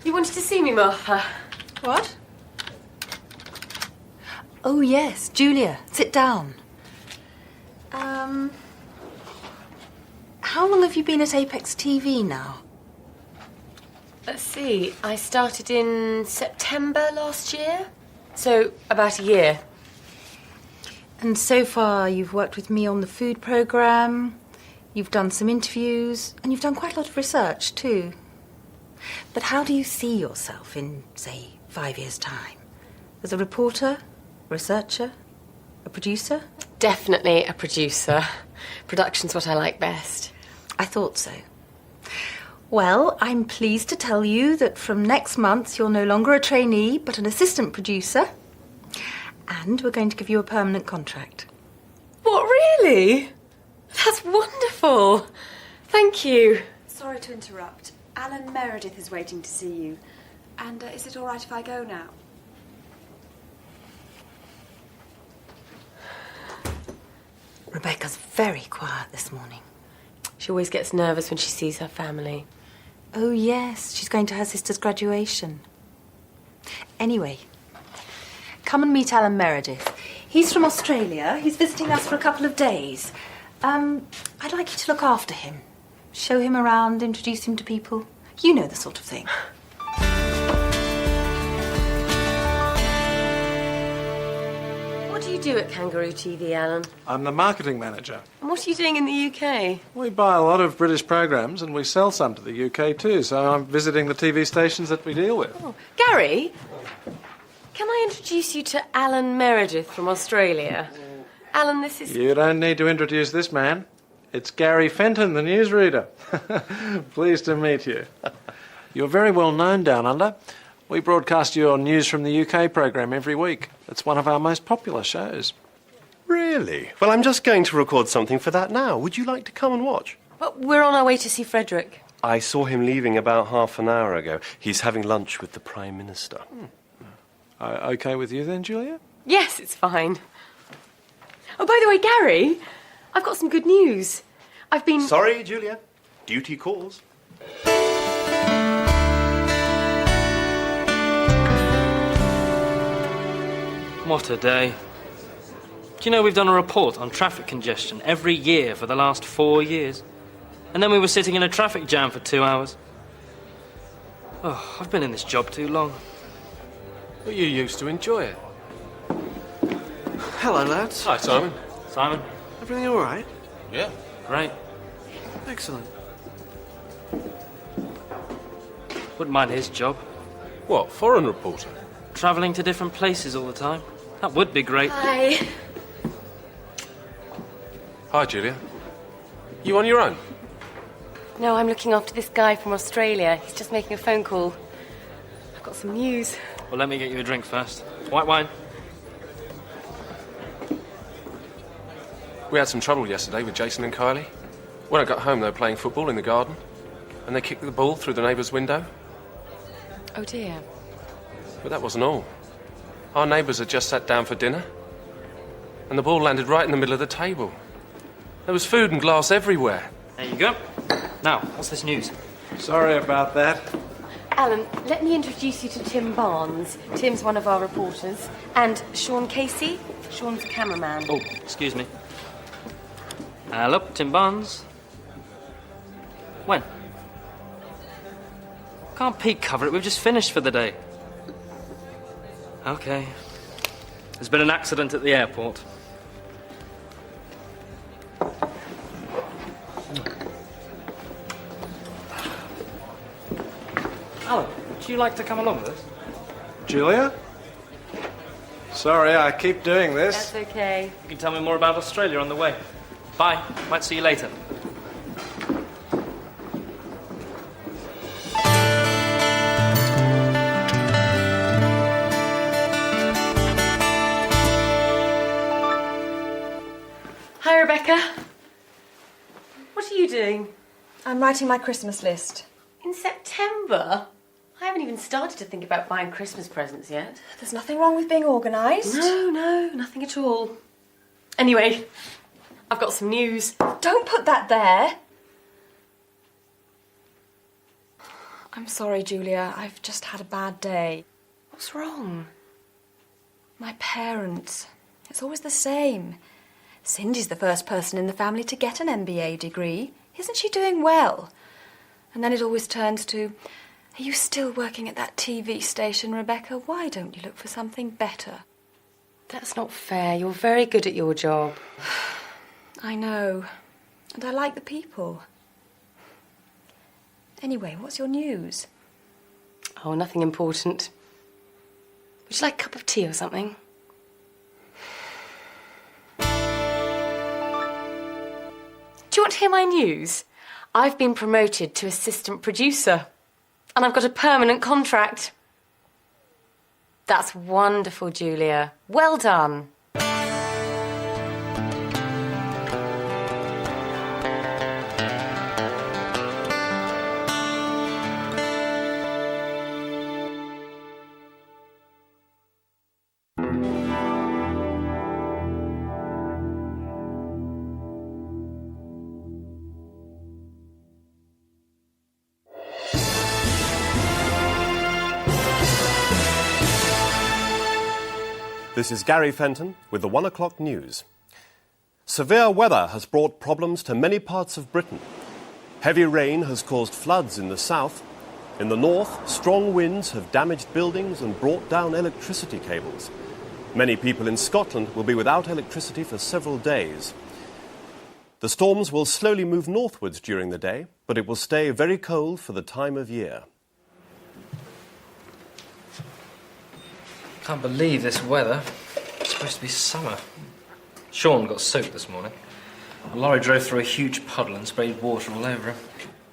You wanted to see me, Martha? What? Oh, yes, Julia, sit down. How long have you been at Apex TV now? Let's see, I started in September last year, so about a year. And so far you've worked with me on the food programme, you've done some interviews, and you've done quite a lot of research too. But how do you see yourself in, say, 5 years' time? As a reporter, researcher, a producer? Definitely a producer. Production's what I like best. I thought so. Well, I'm pleased to tell you that from next month you're no longer a trainee, but an assistant producer. And we're going to give you a permanent contract. What, really? That's wonderful. Thank you. Sorry to interrupt. Alan Meredith is waiting to see you. And is it all right if I go now? Rebecca's very quiet this morning. She always gets nervous when she sees her family. Oh, yes, she's going to her sister's graduation. Anyway, come and meet Alan Meredith. He's from Australia. He's visiting us for a couple of days. I'd like you to look after him. Show him around, introduce him to people. You know the sort of thing. What do you do at Kangaroo TV, Alan? I'm the marketing manager. And what are you doing in the UK? We buy a lot of British programs and we sell some to the UK too, so I'm visiting the TV stations that we deal with. Oh, Gary, can I introduce you to Alan Meredith from Australia? Alan, this is... You don't need to introduce this man. It's Gary Fenton, the newsreader. Pleased to meet you. You're very well known down under. We broadcast your news from the UK program every week. It's one of our most popular shows. Really? Well, I'm just going to record something for that now. Would you like to come and watch? But we're on our way to see Frederick. I saw him leaving about half an hour ago. He's having lunch with the Prime Minister. Okay with you then, Julia? Yes, it's fine. Oh, by the way, Gary, I've got some good news. I've been... Sorry, Julia. Duty calls. What a day. Do you know we've done a report on traffic congestion every year for the last 4 years? And then we were sitting in a traffic jam for 2 hours. Oh, I've been in this job too long. Well, you used to enjoy it. Hello, lads. Hi, Simon. Simon? Everything all right? Yeah. Great. Excellent. Wouldn't mind his job. What, foreign reporter? Travelling to different places all the time. That would be great. Hi. Hi, Julia. You on your own? No, I'm looking after this guy from Australia. He's just making a phone call. I've got some news. Well, let me get you a drink first. White wine. We had some trouble yesterday with Jason and Kylie. When I got home, they were playing football in the garden, and they kicked the ball through the neighbour's window. Oh, dear. But that wasn't all. Our neighbours had just sat down for dinner, and the ball landed right in the middle of the table. There was food and glass everywhere. There you go. Now, what's this news? Sorry about that. Alan, let me introduce you to Tim Barnes. Tim's one of our reporters. And Sean Casey. Sean's the cameraman. Oh, excuse me. Hello, Tim Barnes. When? Can't Pete cover it? We've just finished for the day. Okay. There's been an accident at the airport. Alan, would you like to come along with us? Julia? Sorry, I keep doing this. That's okay. You can tell me more about Australia on the way. Bye. Might see you later. Hi, Rebecca. What are you doing? I'm writing my Christmas list. In September? I haven't even started to think about buying Christmas presents yet. There's nothing wrong with being organised. No, nothing at all. Anyway, I've got some news. Don't put that there. I'm sorry, Julia. I've just had a bad day. What's wrong? My parents. It's always the same. Cindy's the first person in the family to get an MBA degree. Isn't she doing well? And then it always turns to, are you still working at that TV station, Rebecca? Why don't you look for something better? That's not fair. You're very good at your job. I know. And I like the people. Anyway, what's your news? Oh, nothing important. Would you like a cup of tea or something? Do you want to hear my news? I've been promoted to assistant producer. And I've got a permanent contract. That's wonderful, Julia. Well done. This is Gary Fenton with the 1 o'clock news. Severe weather has brought problems to many parts of Britain. Heavy rain has caused floods in the south. In the north, strong winds have damaged buildings and brought down electricity cables. Many people in Scotland will be without electricity for several days. The storms will slowly move northwards during the day, but it will stay very cold for the time of year. Can't believe this weather. It's supposed to be summer. Sean got soaked this morning. A lorry drove through a huge puddle and sprayed water all over him.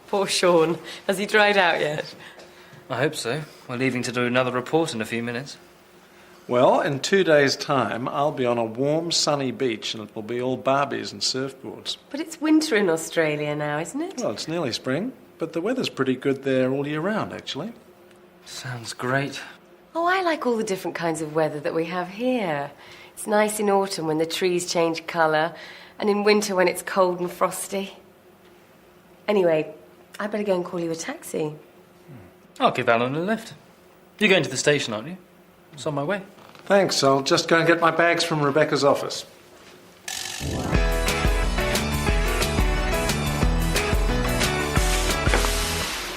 Poor Sean. Has he dried out yet? I hope so. We're leaving to do another report in a few minutes. Well, in 2 days' time, I'll be on a warm, sunny beach and it will be all Barbies and surfboards. But it's winter in Australia now, isn't it? Well, it's nearly spring, but the weather's pretty good there all year round, actually. Sounds great. Oh, I like all the different kinds of weather that we have here. It's nice in autumn when the trees change colour, and in winter when it's cold and frosty. Anyway, I'd better go and call you a taxi. I'll give Alan a lift. You're going to the station, aren't you? It's on my way. Thanks, I'll just go and get my bags from Rebecca's office.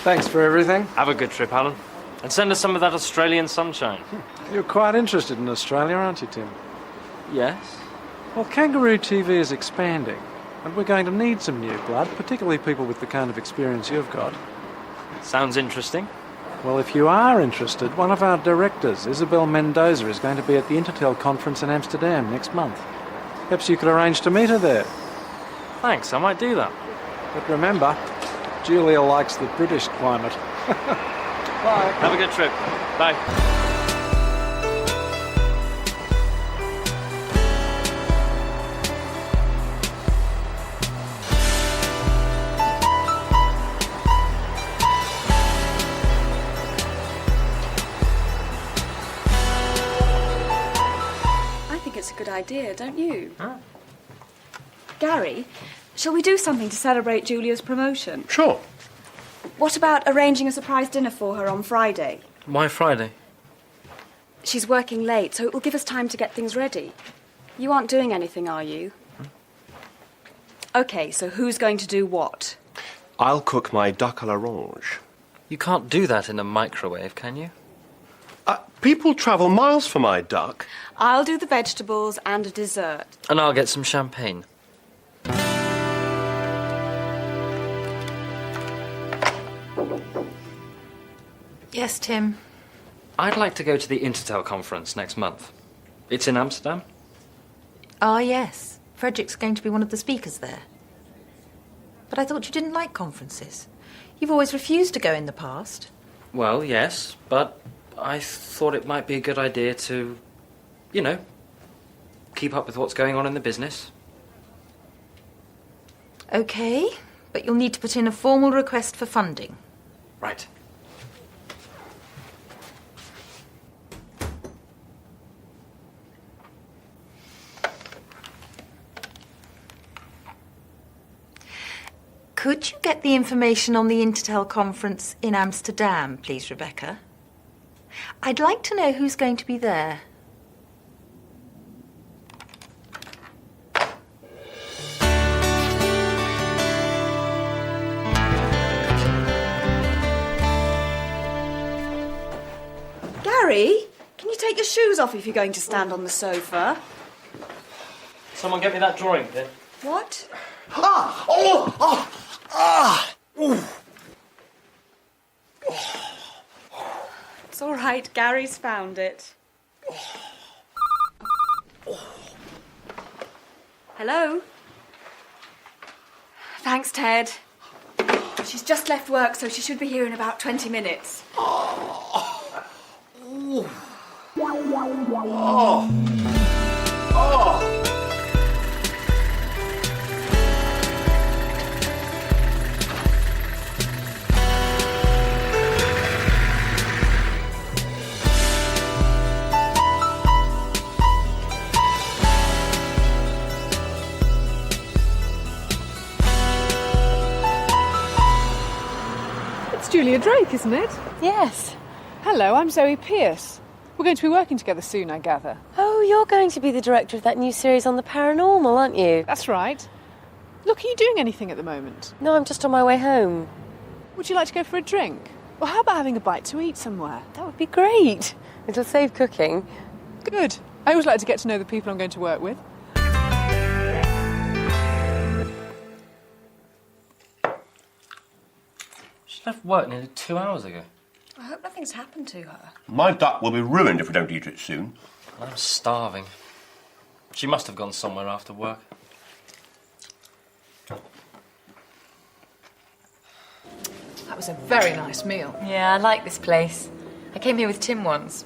Thanks for everything. Have a good trip, Alan. And send us some of that Australian sunshine. You're quite interested in Australia, aren't you, Tim? Yes? Well, Kangaroo TV is expanding, and we're going to need some new blood, particularly people with the kind of experience you've got. Sounds interesting. Well, if you are interested, one of our directors, Isabel Mendoza, is going to be at the Intertel conference in Amsterdam next month. Perhaps you could arrange to meet her there. Thanks, I might do that. But remember, Julia likes the British climate. Bye. Have a good trip. Bye. I think it's a good idea, don't you? Huh? Gary, shall we do something to celebrate Julia's promotion? Sure. What about arranging a surprise dinner for her on Friday? Why Friday? She's working late, so it will give us time to get things ready. You aren't doing anything, are you? OK, so who's going to do what? I'll cook my duck à l'orange. You can't do that in a microwave, can you? People travel miles for my duck. I'll do the vegetables and a dessert. And I'll get some champagne. Yes, Tim. I'd like to go to the Intertel conference next month. It's in Amsterdam. Ah, yes. Frederick's going to be one of the speakers there. But I thought you didn't like conferences. You've always refused to go in the past. Well, yes, but I thought it might be a good idea to, you know, keep up with what's going on in the business. OK, but you'll need to put in a formal request for funding. Right. Could you get the information on the Intertel conference in Amsterdam, please, Rebecca? I'd like to know who's going to be there. Gary, can you take your shoes off if you're going to stand on the sofa? Someone get me that drawing, then. What? It's all right, Gary's found it. Hello? Thanks, Ted. She's just left work, so she should be here in about 20 minutes. It's Julia Drake, isn't it? Yes. Hello, I'm Zoe Pierce. We're going to be working together soon, I gather. Oh, you're going to be the director of that new series on the paranormal, aren't you? That's right. Look, are you doing anything at the moment? No, I'm just on my way home. Would you like to go for a drink? Or how about having a bite to eat somewhere? That would be great. It'll save cooking. Good. I always like to get to know the people I'm going to work with. She left work nearly 2 hours ago. I hope nothing's happened to her. My duck will be ruined if we don't eat it soon. I'm starving. She must have gone somewhere after work. That was a very nice meal. Yeah, I like this place. I came here with Tim once.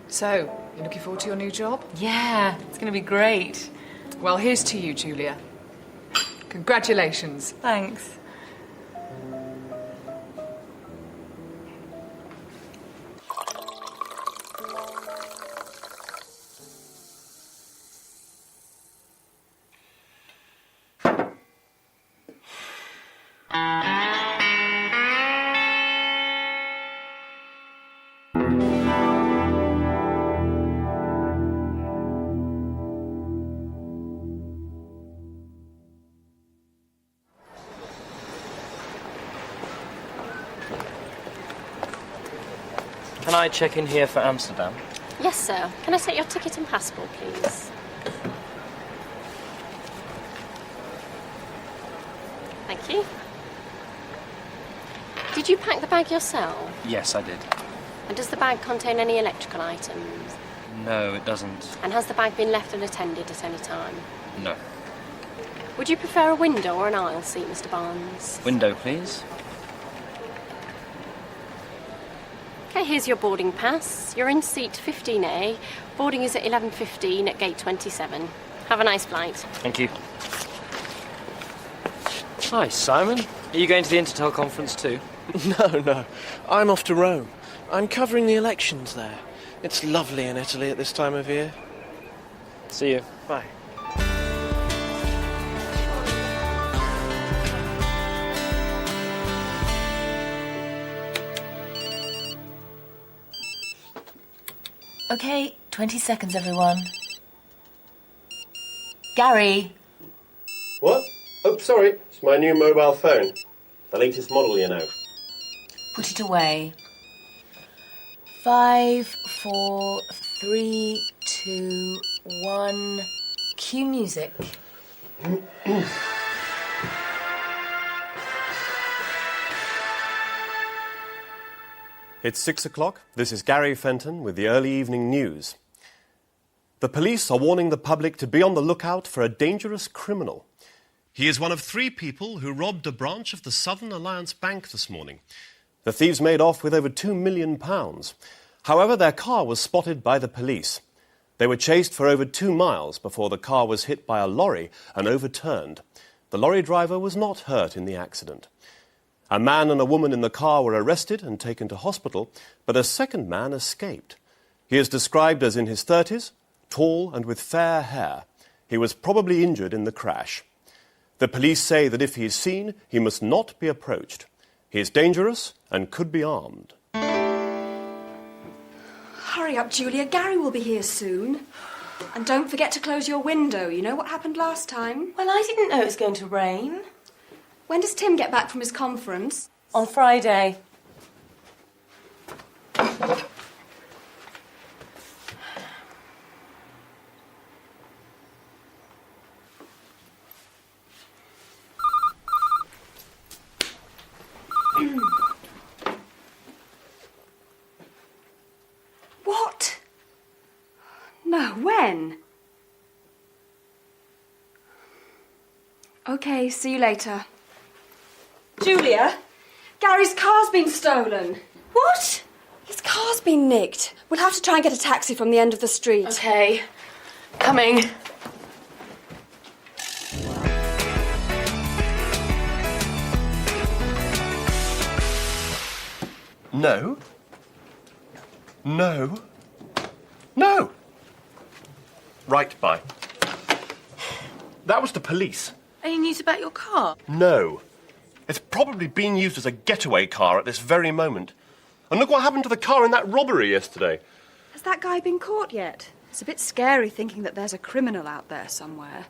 So, you looking forward to your new job? Yeah, it's going to be great. Well, here's to you, Julia. Congratulations. Thanks. Can I check in here for Amsterdam? Yes, sir. Can I take your ticket and passport, please? Thank you. Did you pack the bag yourself? Yes, I did. And does the bag contain any electrical items? No, it doesn't. And has the bag been left unattended at any time? No. Would you prefer a window or an aisle seat, Mr. Barnes? Window, please. Okay, here's your boarding pass. You're in seat 15A. Boarding is at 11:15 at gate 27. Have a nice flight. Thank you. Hi, Simon. Are you going to the Intertel conference too? No. I'm off to Rome. I'm covering the elections there. It's lovely in Italy at this time of year. See you. Bye. Okay, 20 seconds, everyone. Gary. What? Oh, sorry. It's my new mobile phone. The latest model, you know. Put it away. 5, 4, 3, 2, 1. Cue music. It's 6 o'clock. This is Gary Fenton with the early evening news. The police are warning the public to be on the lookout for a dangerous criminal. He is one of 3 people who robbed a branch of the Southern Alliance Bank this morning. The thieves made off with over £2 million. However, their car was spotted by the police. They were chased for over 2 miles before the car was hit by a lorry and overturned. The lorry driver was not hurt in the accident. A man and a woman in the car were arrested and taken to hospital, but a second man escaped. He is described as in his 30s, tall and with fair hair. He was probably injured in the crash. The police say that if he is seen, he must not be approached. He is dangerous and could be armed. Hurry up, Julia. Gary will be here soon. And don't forget to close your window. You know what happened last time? Well, I didn't know it was going to rain. When does Tim get back from his conference? On Friday. What? No, when? Okay, see you later. Julia, Gary's car's been stolen. What? His car's been nicked. We'll have to try and get a taxi from the end of the street. Okay. Coming. No. No. No. Right, bye. That was the police. Any news about your car? No. It's probably being used as a getaway car at this very moment. And look what happened to the car in that robbery yesterday. Has that guy been caught yet? It's a bit scary thinking that there's a criminal out there somewhere.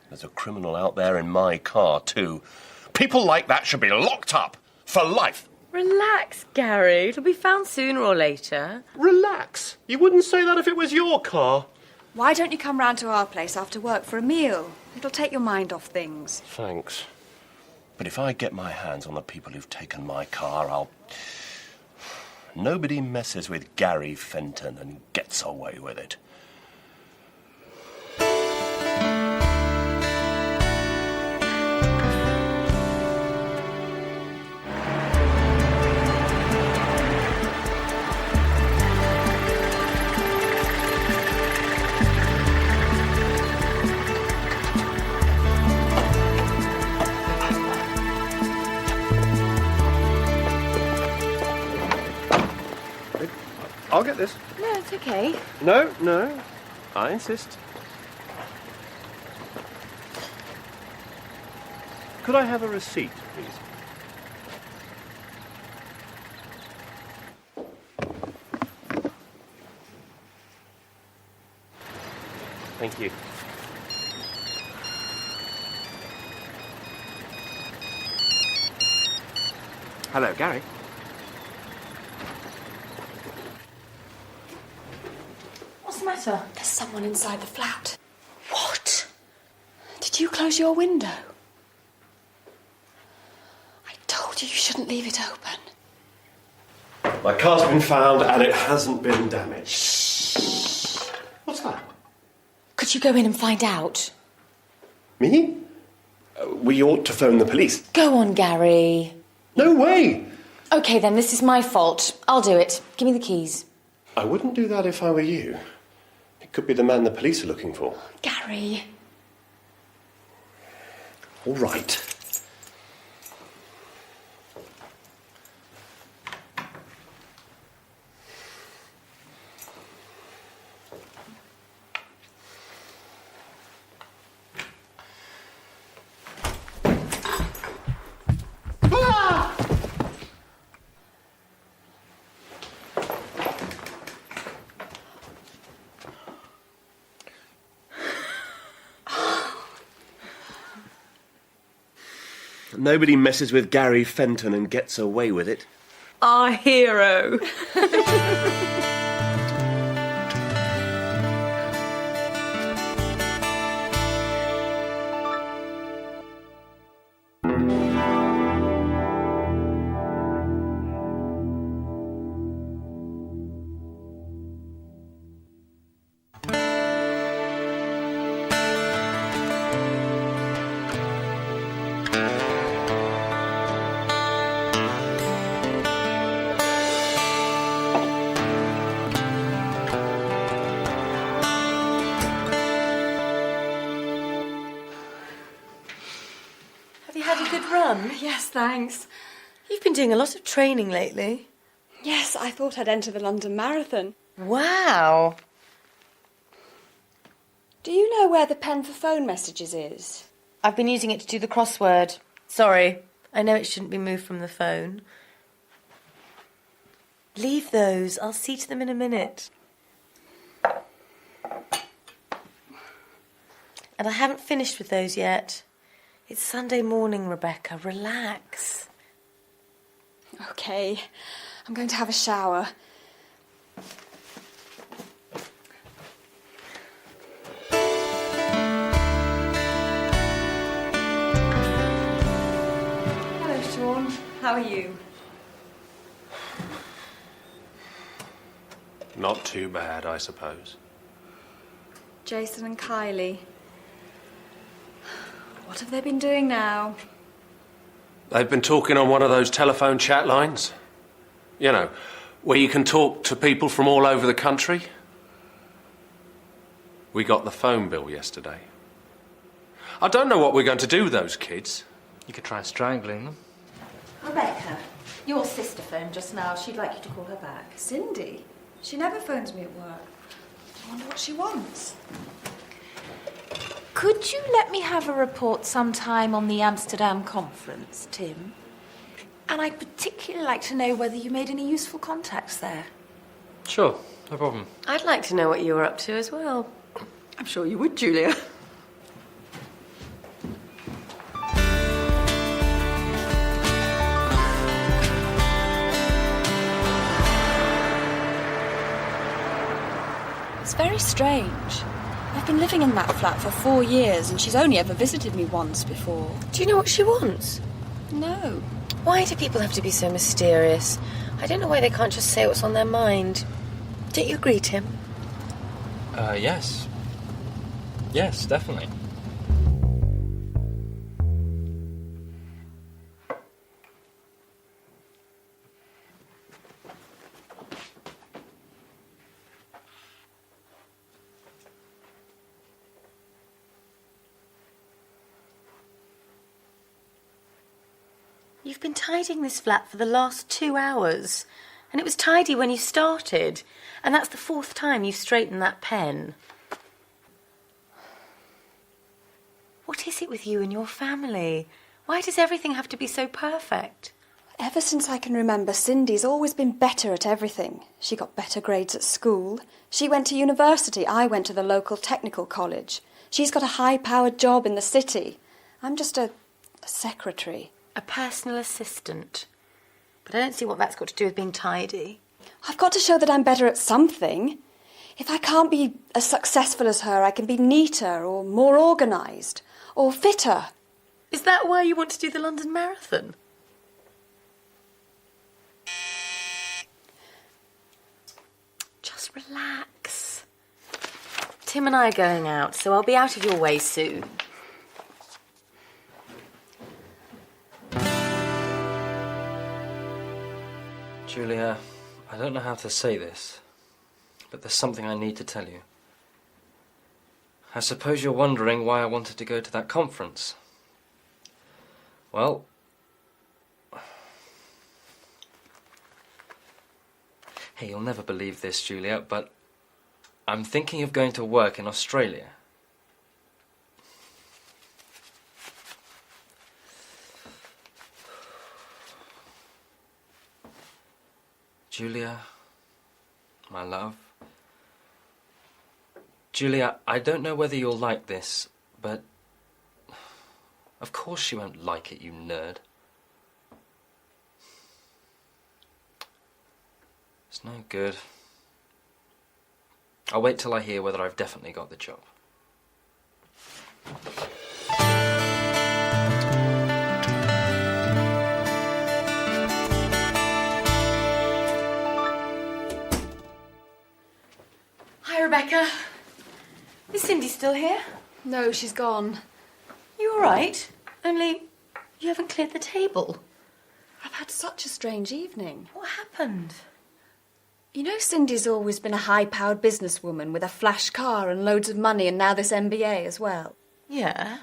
There's a criminal out there in my car, too. People like that should be locked up for life. Relax, Gary. It'll be found sooner or later. Relax. You wouldn't say that if it was your car. Why don't you come round to our place after work for a meal? It'll take your mind off things. Thanks. But if I get my hands on the people who've taken my car, I'll... Nobody messes with Gary Fenton and gets away with it. I'll get this. No, it's okay. No, no. I insist. Could I have a receipt, please? Thank you. Hello, Gary. What's the matter? There's someone inside the flat. What? Did you close your window? I told you shouldn't leave it open. My car's been found and it hasn't been damaged. Shh. What's that? Could you go in and find out? Me? We ought to phone the police. Go on, Gary. No way! Okay, then, this is my fault. I'll do it. Give me the keys. I wouldn't do that if I were you. It could be the man the police are looking for. Gary. All right. Nobody messes with Gary Fenton and gets away with it. Our hero. Yes, thanks. You've been doing a lot of training lately. Yes, I thought I'd enter the London Marathon. Wow. Do you know where the pen for phone messages is? I've been using it to do the crossword. Sorry. I know it shouldn't be moved from the phone. Leave those. I'll see to them in a minute. And I haven't finished with those yet. It's Sunday morning, Rebecca. Relax. OK, I'm going to have a shower. Hello, Sean. How are you? Not too bad, I suppose. Jason and Kylie. What have they been doing now? They've been talking on one of those telephone chat lines. You know, where you can talk to people from all over the country. We got the phone bill yesterday. I don't know what we're going to do with those kids. You could try strangling them. Rebecca, your sister phoned just now. She'd like you to call her back. Cindy? She never phones me at work. I wonder what she wants. Could you let me have a report sometime on the Amsterdam conference, Tim? And I'd particularly like to know whether you made any useful contacts there. Sure, no problem. I'd like to know what you were up to as well. I'm sure you would, Julia. It's very strange. I've been living in that flat for 4 years and she's only ever visited me once before. Do you know what she wants? No. Why do people have to be so mysterious? I don't know why they can't just say what's on their mind. Don't you agree, Tim? Yes. Yes, definitely. You've been tidying this flat for the last 2 hours. And it was tidy when you started. And that's the 4th time you've straightened that pen. What is it with you and your family? Why does everything have to be so perfect? Ever since I can remember, Cindy's always been better at everything. She got better grades at school. She went to university. I went to the local technical college. She's got a high-powered job in the city. I'm just a secretary. A personal assistant. But I don't see what that's got to do with being tidy. I've got to show that I'm better at something. If I can't be as successful as her, I can be neater or more organised or fitter. Is that why you want to do the London Marathon? Just relax. Tim and I are going out, so I'll be out of your way soon. Julia, I don't know how to say this, but there's something I need to tell you. I suppose you're wondering why I wanted to go to that conference. Well, hey, you'll never believe this, Julia, but I'm thinking of going to work in Australia. Julia, my love. Julia, I don't know whether you'll like this, but of course she won't like it, you nerd. It's no good. I'll wait till I hear whether I've definitely got the job. Hi, Rebecca. Is Cindy still here? No, she's gone. You all right? Only you haven't cleared the table. I've had such a strange evening. What happened? You know, Cindy's always been a high-powered businesswoman with a flash car and loads of money and now this MBA as well. Yeah?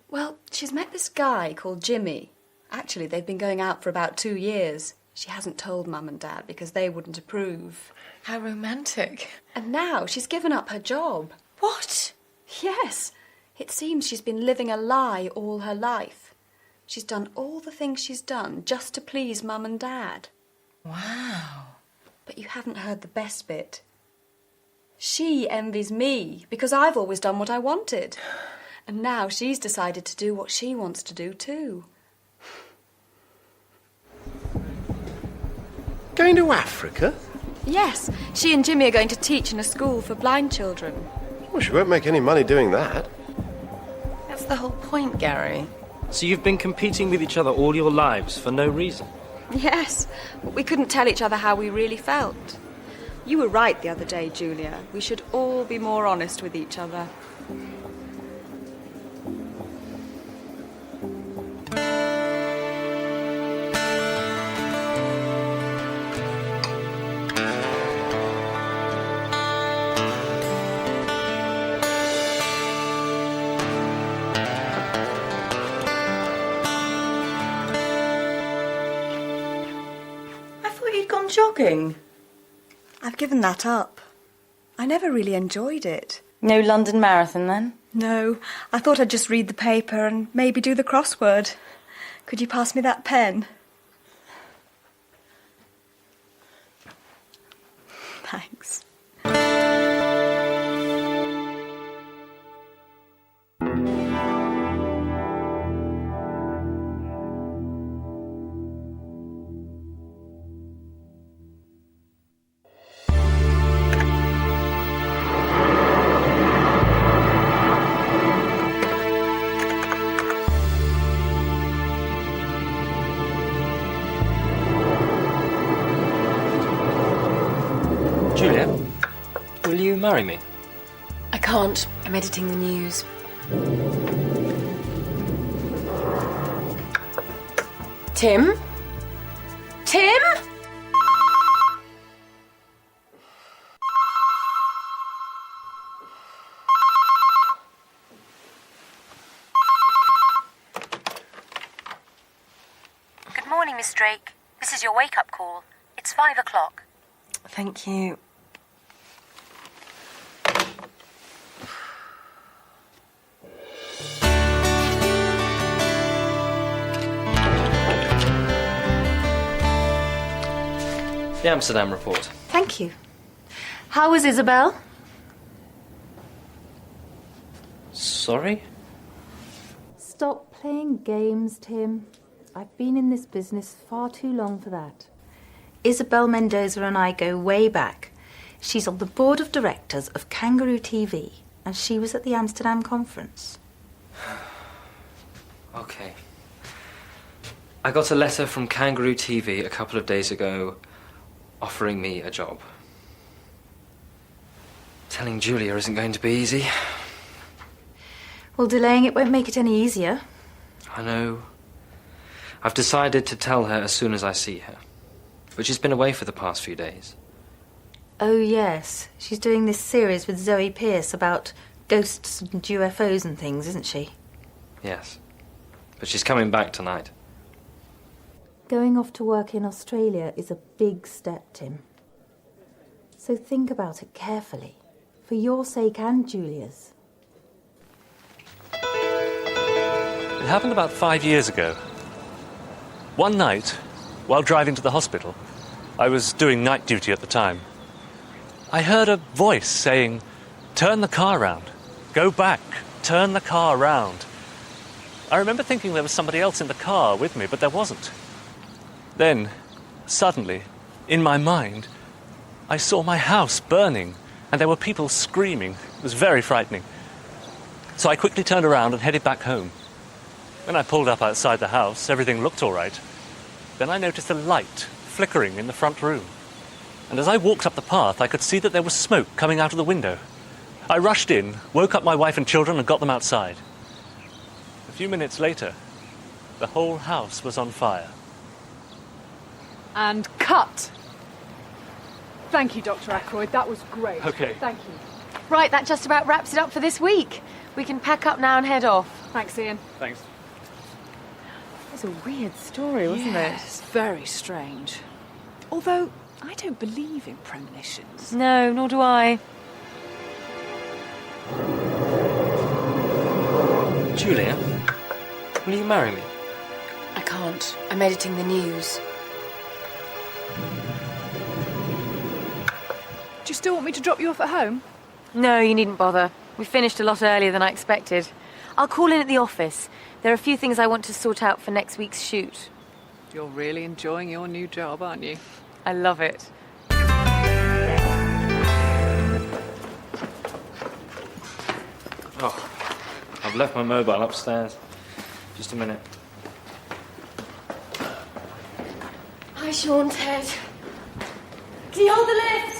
Well, she's met this guy called Jimmy. Actually, they've been going out for about 2 years. She hasn't told Mum and Dad because they wouldn't approve. How romantic. And now she's given up her job. What? Yes. It seems she's been living a lie all her life. She's done all the things she's done just to please Mum and Dad. Wow. But you haven't heard the best bit. She envies me because I've always done what I wanted. And now she's decided to do what she wants to do too. Going to Africa? Yes, she and Jimmy are going to teach in a school for blind children. Well, she won't make any money doing that. That's the whole point, Gary. So you've been competing with each other all your lives for no reason? Yes, but we couldn't tell each other how we really felt. You were right the other day, Julia. We should all be more honest with each other. Jogging? I've given that up. I never really enjoyed it. No London Marathon, then? No, I thought I'd just read the paper and maybe do the crossword. Could you pass me that pen? Thanks. Julia, will you marry me? I can't. I'm editing the news. Tim? Tim? Good morning, Miss Drake. This is your wake-up call. It's 5 o'clock. Thank you. The Amsterdam report. Thank you. How was Isabel? Sorry? Stop playing games, Tim. I've been in this business far too long for that. Isabel Mendoza and I go way back. She's on the board of directors of Kangaroo TV, and she was at the Amsterdam conference. Okay. I got a letter from Kangaroo TV a couple of days ago offering me a job. Telling Julia isn't going to be easy. Well, delaying it won't make it any easier. I know. I've decided to tell her as soon as I see her. But she's been away for the past few days. Oh, yes. She's doing this series with Zoe Pierce about ghosts and UFOs and things, isn't she? Yes. But she's coming back tonight. Going off to work in Australia is a big step, Tim. So think about it carefully, for your sake and Julia's. It happened about 5 years ago. One night, while driving to the hospital, I was doing night duty at the time. I heard a voice saying, "Turn the car round. Go back. Turn the car round." I remember thinking there was somebody else in the car with me, but there wasn't. Then, suddenly, in my mind, I saw my house burning, and there were people screaming. It was very frightening. So I quickly turned around and headed back home. When I pulled up outside the house, everything looked all right. Then I noticed a light flickering in the front room. And as I walked up the path, I could see that there was smoke coming out of the window. I rushed in, woke up my wife and children, and got them outside. A few minutes later, the whole house was on fire. And cut! Thank you, Dr. Ackroyd. That was great. Okay. Thank you. Right, that just about wraps it up for this week. We can pack up now and head off. Thanks, Ian. Thanks. It was a weird story, wasn't it? Yes, very strange. Although, I don't believe in premonitions. No, nor do I. Julia, will you marry me? I can't. I'm editing the news. Do you still want me to drop you off at home? No, you needn't bother. We finished a lot earlier than I expected. I'll call in at the office. There are a few things I want to sort out for next week's shoot. You're really enjoying your new job, aren't you? I love it. Oh, I've left my mobile upstairs. Just a minute. Hi, Sean, Ted. Can you hold the lift?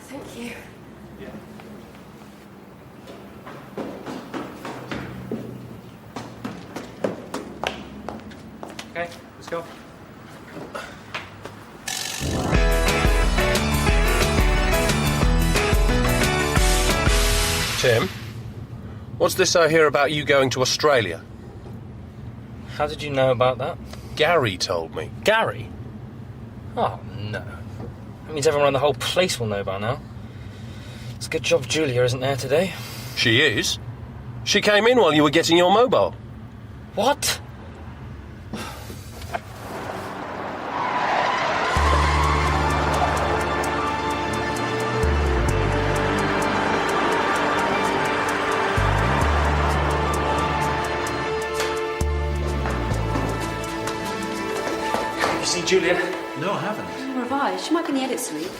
Thank you. Okay, let's go. Tim, what's this I hear about you going to Australia? How did you know about that? Gary told me. Gary? Oh, no. That means everyone around the whole place will know by now. It's a good job Julia isn't there today. She is. She came in while you were getting your mobile. What? You see Julia? No, I haven't. Revised. She might be in the edit suite.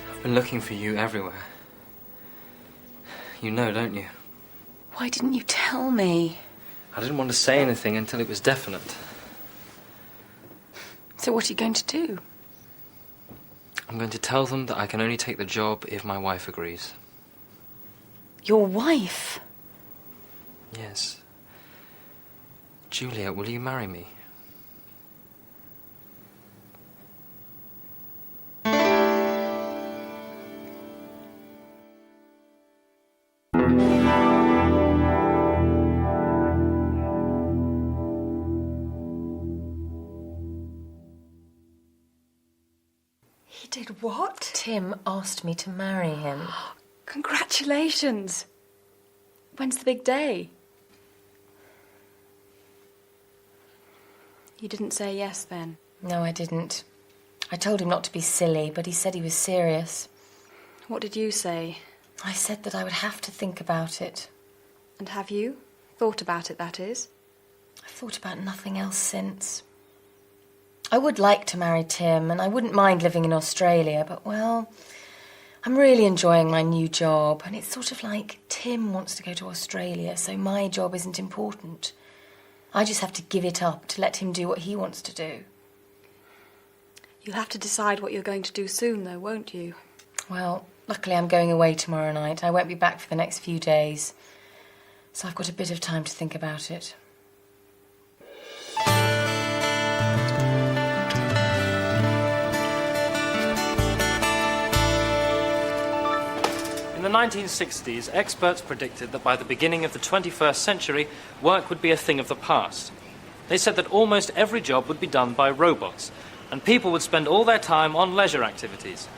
I've been looking for you everywhere. You know, don't you? Why didn't you tell me? I didn't want to say anything until it was definite. So what are you going to do? I'm going to tell them that I can only take the job if my wife agrees. Your wife? Yes. Julia, will you marry me? He did what? Tim asked me to marry him. Congratulations. When's the big day? You didn't say yes then? No, I didn't. I told him not to be silly, but he said he was serious. What did you say? I said that I would have to think about it. And have you? Thought about it, that is? I've thought about nothing else since. I would like to marry Tim, and I wouldn't mind living in Australia, but, well, I'm really enjoying my new job, and it's sort of like Tim wants to go to Australia, so my job isn't important. I just have to give it up to let him do what he wants to do. You'll have to decide what you're going to do soon, though, won't you? Well, luckily I'm going away tomorrow night. I won't be back for the next few days, so I've got a bit of time to think about it. In the 1960s, experts predicted that by the beginning of the 21st century, work would be a thing of the past. They said that almost every job would be done by robots, and people would spend all their time on leisure activities.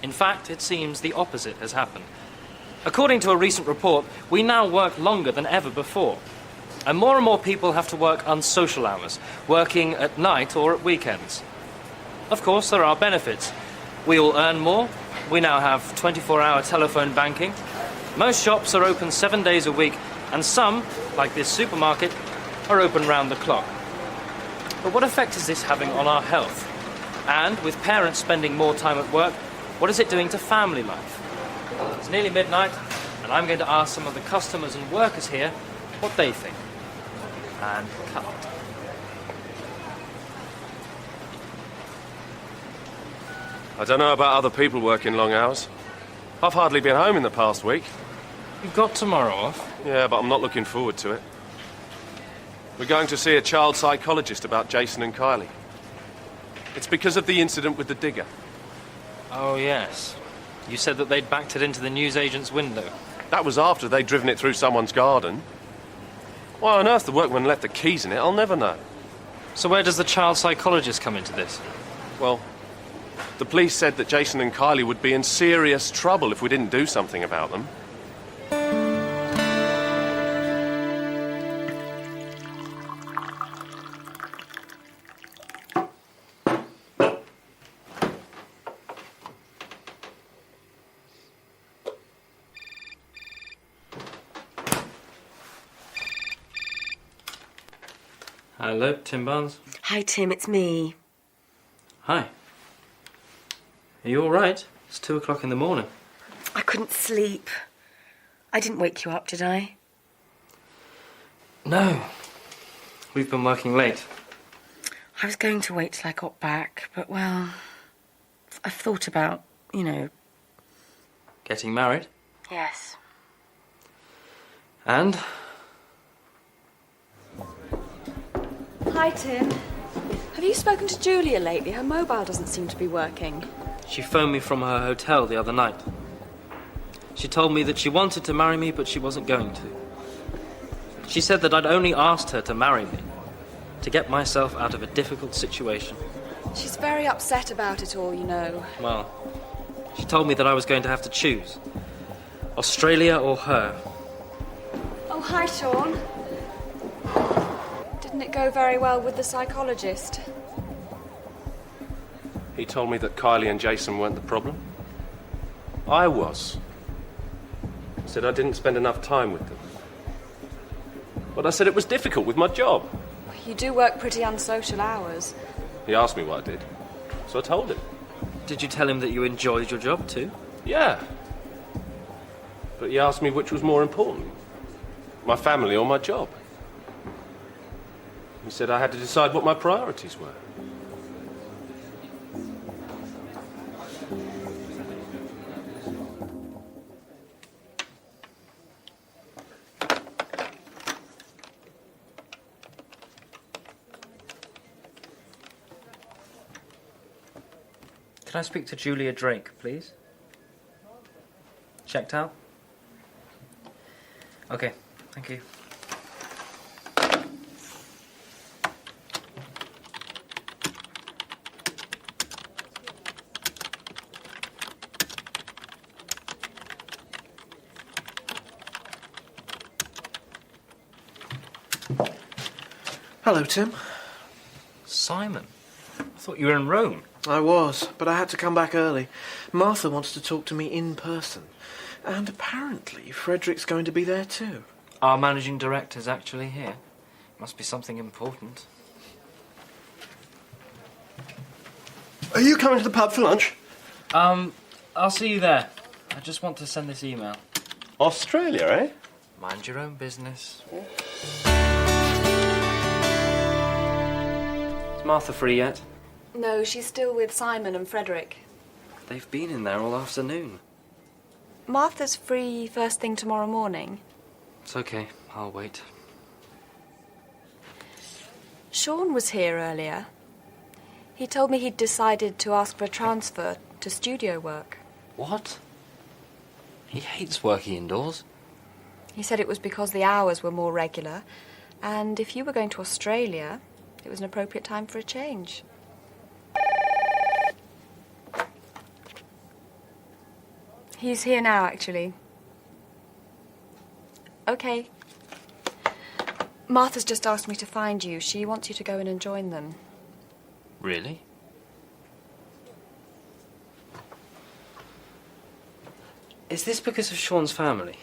In fact, it seems the opposite has happened. According to a recent report, we now work longer than ever before. And more people have to work unsocial hours, working at night or at weekends. Of course, there are benefits. We all earn more. We now have 24-hour telephone banking. Most shops are open 7 days a week, and some, like this supermarket, are open round the clock. But what effect is this having on our health? And with parents spending more time at work, what is it doing to family life? It's nearly midnight, and I'm going to ask some of the customers and workers here what they think. And cut. I don't know about other people working long hours. I've hardly been home in the past week. You've got tomorrow off? Yeah, but I'm not looking forward to it. We're going to see a child psychologist about Jason and Kylie. It's because of the incident with the digger. Oh, yes. You said that they'd backed it into the newsagent's window. That was after they'd driven it through someone's garden. Why on earth the workman left the keys in it, I'll never know. So where does the child psychologist come into this? Well, the police said that Jason and Kylie would be in serious trouble if we didn't do something about them. Hello, Tim Barnes. Hi, Tim, it's me. Hi. Are you all right? It's 2 o'clock in the morning. I couldn't sleep. I didn't wake you up, did I? No. We've been working late. I was going to wait till I got back, but, well, I've thought about, Getting married? Yes. And? Hi, Tim. Have you spoken to Julia lately? Her mobile doesn't seem to be working. She phoned me from her hotel the other night. She told me that she wanted to marry me, but she wasn't going to. She said that I'd only asked her to marry me, to get myself out of a difficult situation. She's very upset about it all, Well, she told me that I was going to have to choose. Australia or her. Oh, hi, Sean. Didn't it go very well with the psychologist? He told me that Kylie and Jason weren't the problem. I was. He said I didn't spend enough time with them. But I said it was difficult with my job. You do work pretty unsocial hours. He asked me what I did, so I told him. Did you tell him that you enjoyed your job too? Yeah. But he asked me which was more important, my family or my job. He said I had to decide what my priorities were. Can I speak to Julia Drake, please? Checked out? Okay, thank you. Hello, Tim. Simon, I thought you were in Rome. I was, but I had to come back early. Martha wants to talk to me in person. And apparently Frederick's going to be there too. Our managing director's actually here. Must be something important. Are you coming to the pub for lunch? I'll see you there. I just want to send this email. Australia, eh? Mind your own business. Is Martha free yet? No, she's still with Simon and Frederick. They've been in there all afternoon. Martha's free first thing tomorrow morning. It's okay. I'll wait. Sean was here earlier. He told me he'd decided to ask for a transfer to studio work. What? He hates working indoors. He said it was because the hours were more regular, and if you were going to Australia, it was an appropriate time for a change. He's here now, actually. Okay. Martha's just asked me to find you. She wants you to go in and join them. Really? Is this because of Sean's family?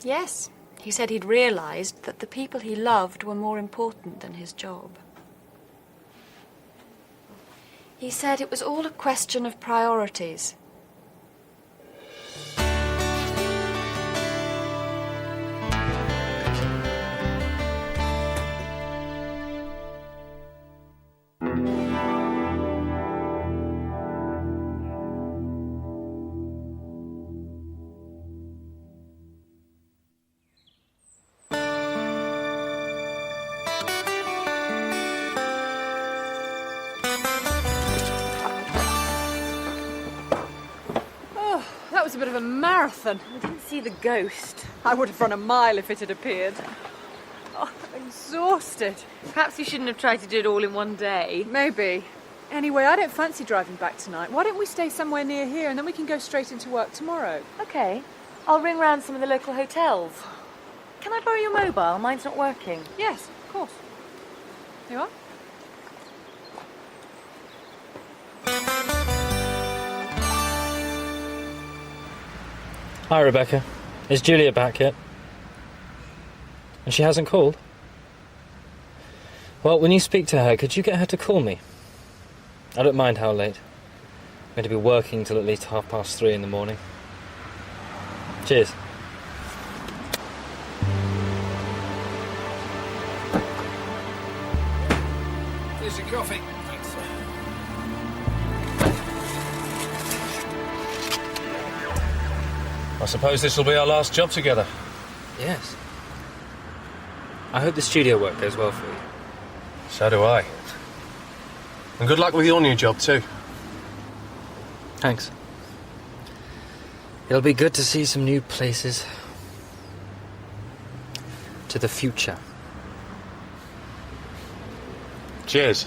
Yes. He said he'd realised that the people he loved were more important than his job. He said it was all a question of priorities. That was a bit of a marathon. I didn't see the ghost. I would have run a mile if it had appeared. exhausted. Perhaps you shouldn't have tried to do it all in one day. Maybe. Anyway, I don't fancy driving back tonight. Why don't we stay somewhere near here and then we can go straight into work tomorrow? Okay. I'll ring round some of the local hotels. Can I borrow your mobile? Mine's not working. Yes, of course. Here you are. Hi, Rebecca. Is Julia back yet? And she hasn't called? Well, when you speak to her, could you get her to call me? I don't mind how late. I'm going to be working till at least 3:30 in the morning. Cheers. Here's your coffee. Thanks. I suppose this will be our last job together. Yes. I hope the studio work goes well for you. So do I. And good luck with your new job, too. Thanks. It'll be good to see some new places. To the future. Cheers.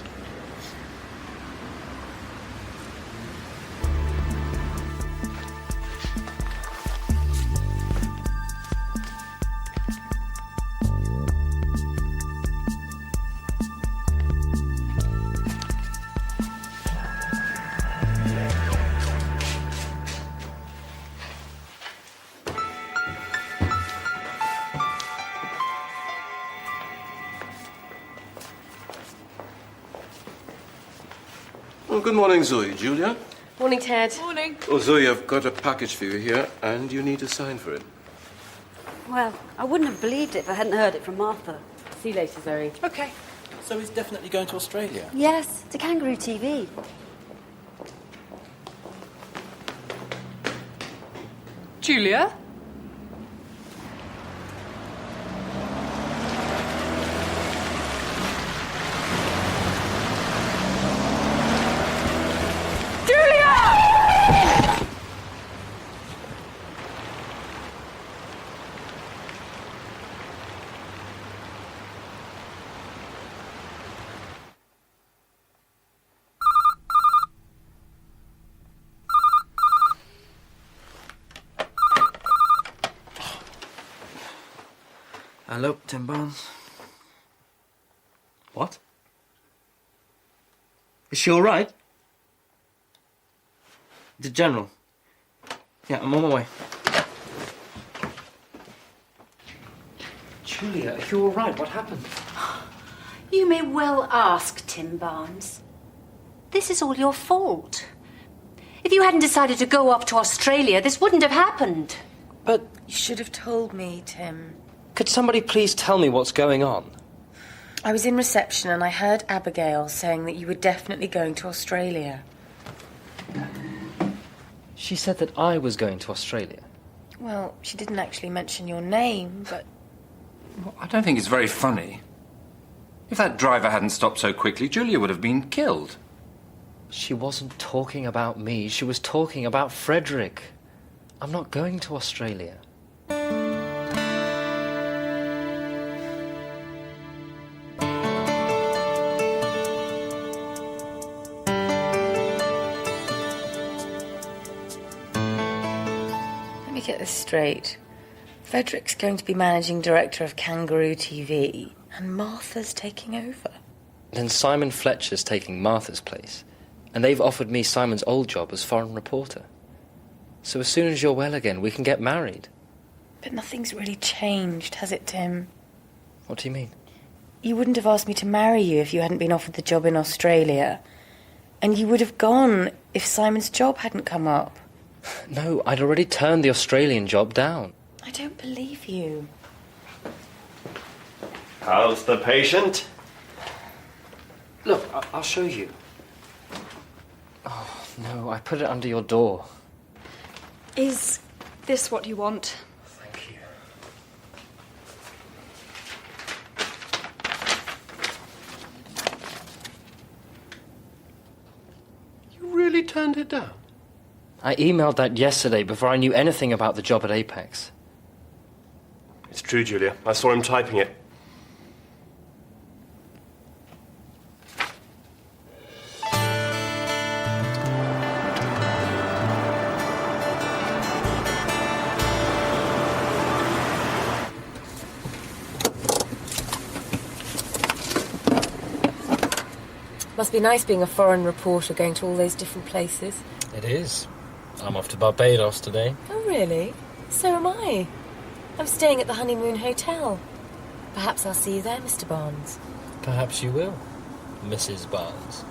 Well, good morning, Zoe. Julia? Morning, Ted. Morning. Oh, Zoe, I've got a package for you here, and you need to sign for it. Well, I wouldn't have believed it if I hadn't heard it from Martha. See you later, Zoe. Okay. So he's definitely going to Australia? Yes, to Kangaroo TV. Julia? Hello, Tim Barnes. What? Is she all right? The General. Yeah, I'm on my way. Julia, are you all right? What happened? You may well ask, Tim Barnes. This is all your fault. If you hadn't decided to go off to Australia, this wouldn't have happened. But You should have told me, Tim. could somebody please tell me what's going on? I was in reception and I heard Abigail saying that you were definitely going to Australia. She said that I was going to Australia. Well, she didn't actually mention your name, but... Well, I don't think it's very funny. If that driver hadn't stopped so quickly, Julia would have been killed. She wasn't talking about me. She was talking about Frederick. I'm not going to Australia. Let me get this straight. Frederick's going to be managing director of Kangaroo TV, and Martha's taking over. Then Simon Fletcher's taking Martha's place, and they've offered me Simon's old job as foreign reporter. So as soon as you're well again, we can get married. But nothing's really changed, has it, Tim? What do you mean? You wouldn't have asked me to marry you if you hadn't been offered the job in Australia. And you would have gone if Simon's job hadn't come up. No, I'd already turned the Australian job down. I don't believe you. How's the patient? Look, I'll show you. Oh, no, I put it under your door. Is this what you want? Thank you. You really turned it down? I emailed that yesterday before I knew anything about the job at Apex. It's true, Julia. I saw him typing it. Must be nice being a foreign reporter going to all those different places. It is. I'm off to Barbados today. Oh, really? So am I. I'm staying at the Honeymoon Hotel. Perhaps I'll see you there, Mr. Barnes. Perhaps you will, Mrs. Barnes.